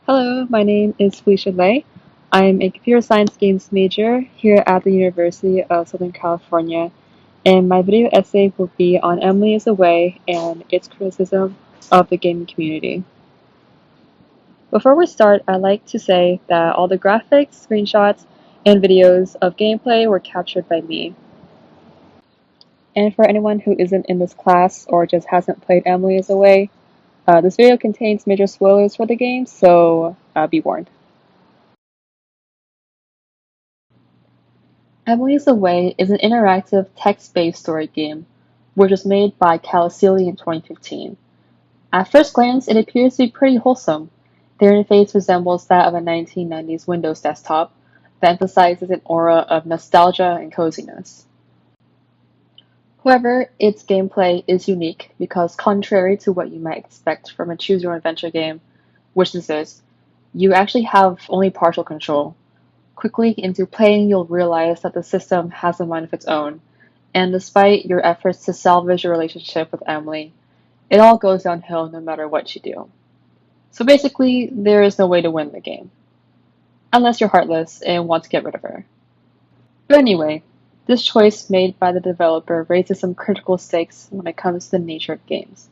Hello, my name is Felicia Lei. I'm a computer science games major here at the University of Southern California, and my video essay will be on Emily is Away and its criticism of the gaming community. Before we start, I'd like to say that all the graphics, screenshots, and videos of gameplay were captured by me. And for anyone who isn't in this class or just hasn't played Emily is Away, this video contains major spoilers for the game, so be warned. Emily's Away is an interactive text-based story game, which was made by Calicili in 2015. At first glance, it appears to be pretty wholesome. The interface resembles that of a 1990s Windows desktop that emphasizes an aura of nostalgia and coziness. However, its gameplay is unique because contrary to what you might expect from a choose-your-own-adventure game, which is this, you actually have only partial control. Quickly into playing, you'll realize that the system has a mind of its own, and despite your efforts to salvage your relationship with Emily, it all goes downhill no matter what you do. So basically, there is no way to win the game, unless you're heartless and want to get rid of her. But anyway, this choice made by the developer raises some critical stakes when it comes to the nature of games.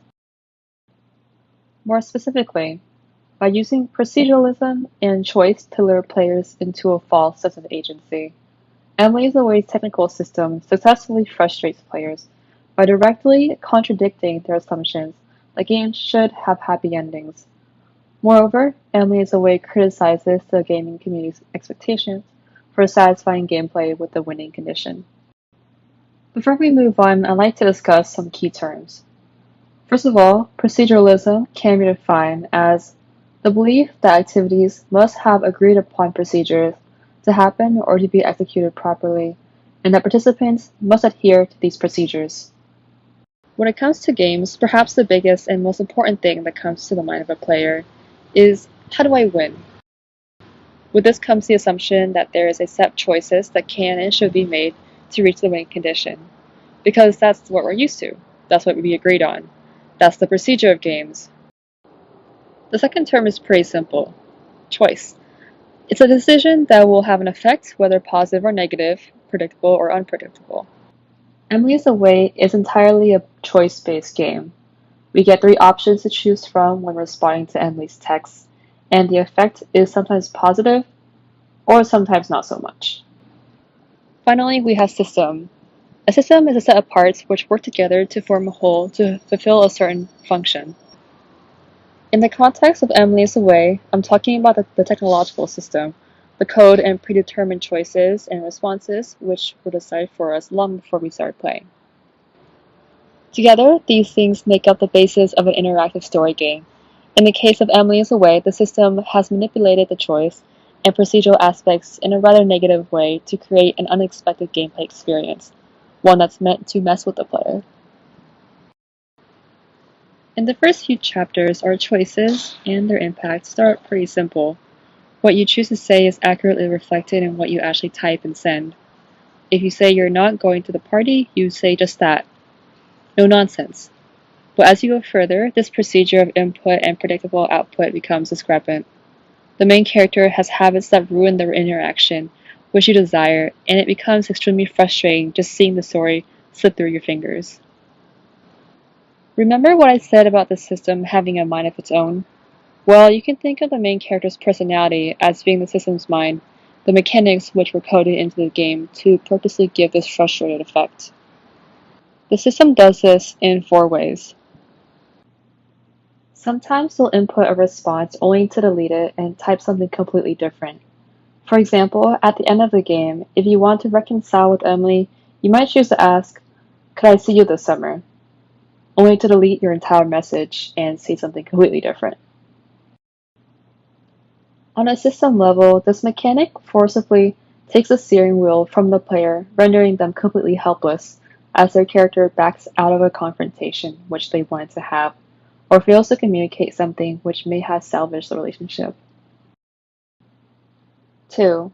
More specifically, by using proceduralism and choice to lure players into a false sense of agency, Emily's Away's technical system successfully frustrates players by directly contradicting their assumptions that games should have happy endings. Moreover, Emily's Away criticizes the gaming community's expectations for satisfying gameplay with the winning condition. Before we move on, I'd like to discuss some key terms. First of all, proceduralism can be defined as the belief that activities must have agreed upon procedures to happen or to be executed properly, and that participants must adhere to these procedures. When it comes to games, perhaps the biggest and most important thing that comes to the mind of a player is, how do I win? With this comes the assumption that there is a set of choices that can and should be made to reach the winning condition, because that's what we're used to, that's what we agreed on, that's the procedure of games. The second term is pretty simple, choice. It's a decision that will have an effect, whether positive or negative, predictable or unpredictable. Emily's Away is entirely a choice-based game. We get three options to choose from when responding to Emily's text, and the effect is sometimes positive or sometimes not so much. Finally, we have system. A system is a set of parts which work together to form a whole to fulfill a certain function. In the context of Emily's Away, I'm talking about the technological system, the code and predetermined choices and responses which were decided for us long before we started playing. Together, these things make up the basis of an interactive story game. In the case of Emily's Away, the system has manipulated the choice and procedural aspects in a rather negative way to create an unexpected gameplay experience, one that's meant to mess with the player. In the first few chapters, our choices and their impact start pretty simple. What you choose to say is accurately reflected in what you actually type and send. If you say you're not going to the party, you say just that. No nonsense. But as you go further, this procedure of input and predictable output becomes discrepant. The main character has habits that ruin the interaction which you desire, and it becomes extremely frustrating just seeing the story slip through your fingers. Remember what I said about the system having a mind of its own? Well, you can think of the main character's personality as being the system's mind, the mechanics which were coded into the game to purposely give this frustrated effect. The system does this in four ways. Sometimes you'll input a response only to delete it and type something completely different. For example, at the end of the game, if you want to reconcile with Emily, you might choose to ask, "Could I see you this summer?" only to delete your entire message and say something completely different. On a system level, this mechanic forcibly takes the steering wheel from the player, rendering them completely helpless as their character backs out of a confrontation which they wanted to have, or fails to communicate something which may have salvaged the relationship. 2.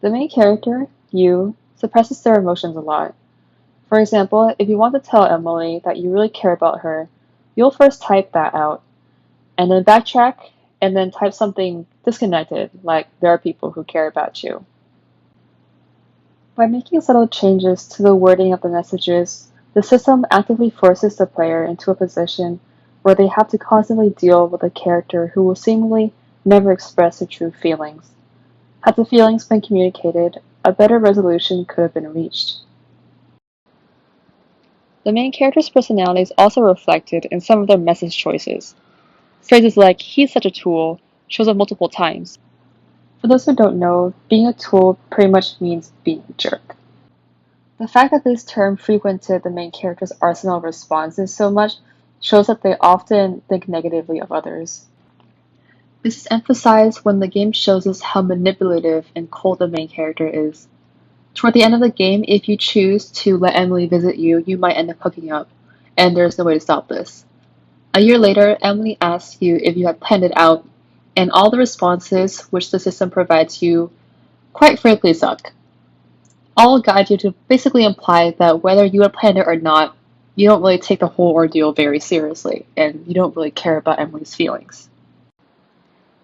The main character, you, suppresses their emotions a lot. For example, if you want to tell Emily that you really care about her, you'll first type that out, and then backtrack and then type something disconnected, like there are people who care about you. By making subtle changes to the wording of the messages, the system actively forces the player into a position where they have to constantly deal with a character who will seemingly never express their true feelings. Had the feelings been communicated, a better resolution could have been reached. The main character's personality is also reflected in some of their message choices. Phrases like, "he's such a tool," shows up multiple times. For those who don't know, being a tool pretty much means being a jerk. The fact that this term frequented the main character's arsenal of responses so much shows that they often think negatively of others. This is emphasized when the game shows us how manipulative and cold the main character is. Toward the end of the game, if you choose to let Emily visit you, you might end up hooking up, and there's no way to stop this. A year later, Emily asks you if you had planned it out, and all the responses which the system provides you quite frankly suck. All guide you to basically imply that whether you had planned it or not, you don't really take the whole ordeal very seriously, and you don't really care about Emily's feelings.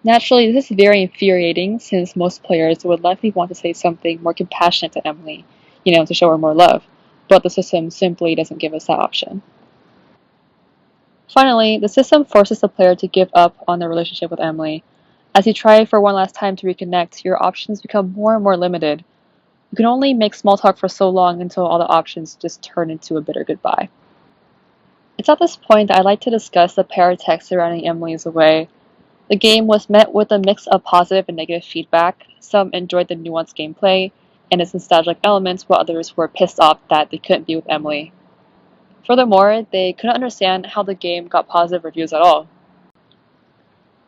Naturally, this is very infuriating since most players would likely want to say something more compassionate to Emily, to show her more love, but the system simply doesn't give us that option. Finally, the system forces the player to give up on their relationship with Emily. As you try for one last time to reconnect, your options become more and more limited. You can only make small talk for so long until all the options just turn into a bitter goodbye. It's at this point that I'd like to discuss the paratext surrounding Emily is Away. The game was met with a mix of positive and negative feedback. Some enjoyed the nuanced gameplay and its nostalgic elements, while others were pissed off that they couldn't be with Emily. Furthermore, they couldn't understand how the game got positive reviews at all.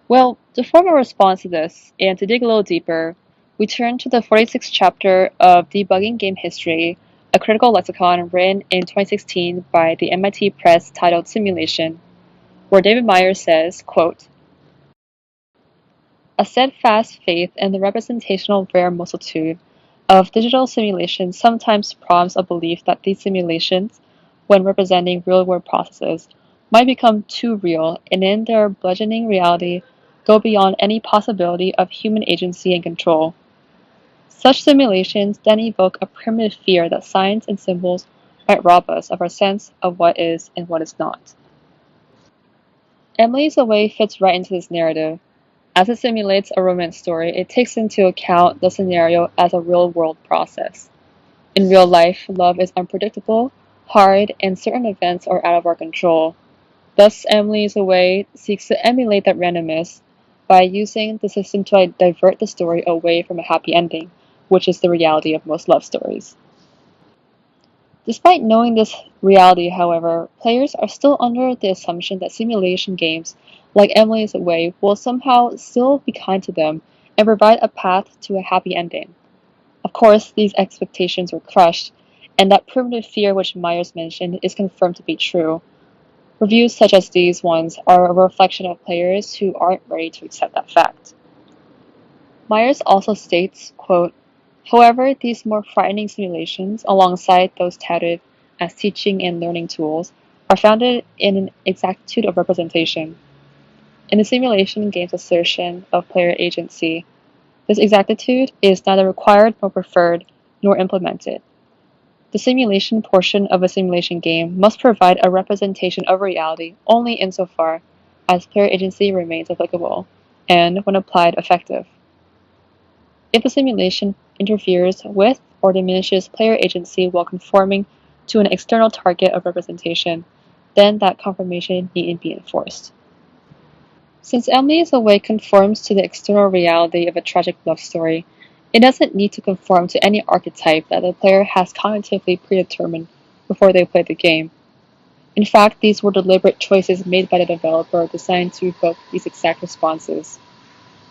Well, to form a response to this, and to dig a little deeper, we turn to the 46th chapter of Debugging Game History, a critical lexicon written in 2016 by the MIT Press titled Simulation, where David Myers says, quote, "A steadfast faith in the representational rare multitude of digital simulations sometimes prompts a belief that these simulations, when representing real-world processes, might become too real and in their bludgeoning reality go beyond any possibility of human agency and control. Such simulations then evoke a primitive fear that signs and symbols might rob us of our sense of what is and what is not." Emily's Away fits right into this narrative. As it simulates a romance story, it takes into account the scenario as a real-world process. In real life, love is unpredictable, hard, and certain events are out of our control. Thus, Emily's Away seeks to emulate that randomness by using the system to divert the story away from a happy ending, which is the reality of most love stories. Despite knowing this reality, however, players are still under the assumption that simulation games, like Emily's Away, will somehow still be kind to them and provide a path to a happy ending. Of course, these expectations were crushed, and that primitive fear which Myers mentioned is confirmed to be true. Reviews such as these ones are a reflection of players who aren't ready to accept that fact. Myers also states, quote, "However, these more frightening simulations, alongside those touted as teaching and learning tools, are founded in an exactitude of representation. In the simulation game's assertion of player agency, this exactitude is neither required nor preferred nor implemented. The simulation portion of a simulation game must provide a representation of reality only insofar as player agency remains applicable, and, when applied, effective. If the simulation interferes with or diminishes player agency while conforming to an external target of representation, then that conformation needn't be enforced." Since Emily's Away conforms to the external reality of a tragic love story, it doesn't need to conform to any archetype that the player has cognitively predetermined before they play the game. In fact, these were deliberate choices made by the developer designed to evoke these exact responses.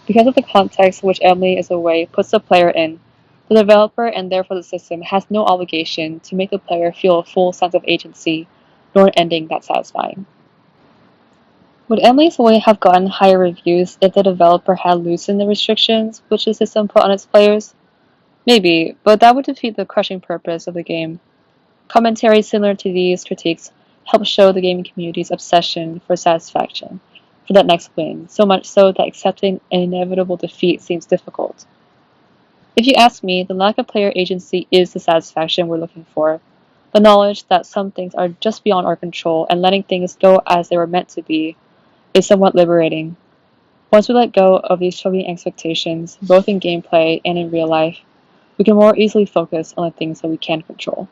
Because of the context which Emily is Away puts the player in, the developer and therefore the system has no obligation to make the player feel a full sense of agency, nor an ending that's satisfying. Would Emily's Away have gotten higher reviews if the developer had loosened the restrictions which the system put on its players? Maybe, but that would defeat the crushing purpose of the game. Commentaries similar to these critiques help show the gaming community's obsession for satisfaction, for that next win, so much so that accepting an inevitable defeat seems difficult. If you ask me, the lack of player agency is the satisfaction we're looking for. The knowledge that some things are just beyond our control and letting things go as they were meant to be is somewhat liberating. Once we let go of these troubling expectations, both in gameplay and in real life, we can more easily focus on the things that we can control.